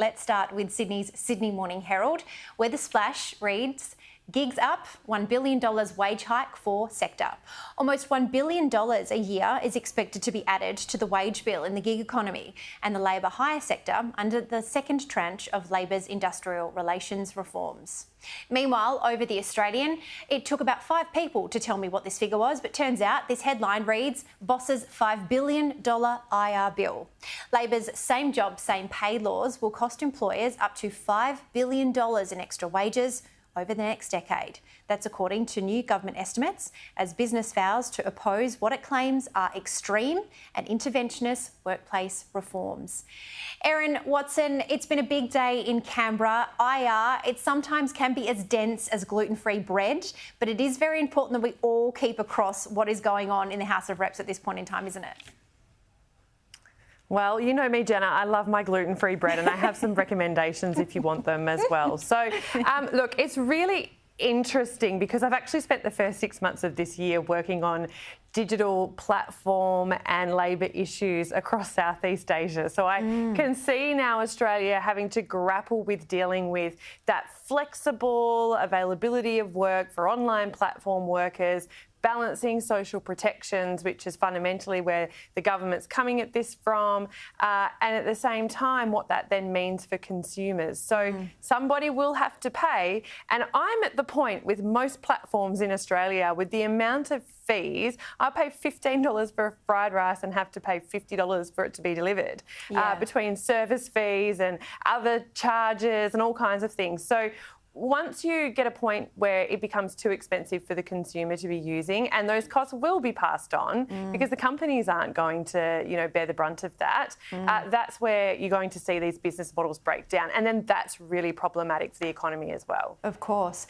let's start with Sydney's Sydney Morning Herald, where the splash reads, gigs up, $1 billion wage hike for sector. Almost $1 billion a year is expected to be added to the wage bill in the gig economy and the labour hire sector under the second tranche of Labor's industrial relations reforms. Meanwhile, over the Australian, it took about 5 people to tell me what this figure was, but turns out this headline reads, Boss's $5 billion IR bill. Labor's same job, same pay laws will cost employers up to $5 billion in extra wages over the next decade. That's according to new government estimates, as business vows to oppose what it claims are extreme and interventionist workplace reforms. Erin Watson, it's been a big day in Canberra. IR, it sometimes can be as dense as gluten-free bread, but it is very important that we all keep across what is going on in the House of Reps at this point in time, isn't it? Well, you know me, Jenna, I love my gluten-free bread, and I have some recommendations if you want them as well. So, look, it's really interesting because I've actually spent the first 6 months of this year working on digital platform and labour issues across Southeast Asia. So I can see now Australia having to grapple with dealing with that flexible availability of work for online platform workers, balancing social protections, which is fundamentally where the government's coming at this from, and at the same time, what that then means for consumers. So somebody will have to pay, and I'm at the point with most platforms in Australia with the amount of fees. I pay $15 for a fried rice and have to pay $50 for it to be delivered, between service fees and other charges and all kinds of things. So once you get a point where it becomes too expensive for the consumer to be using, and those costs will be passed on because the companies aren't going to, bear the brunt of that, that's where you're going to see these business models break down. And then that's really problematic for the economy as well. Of course.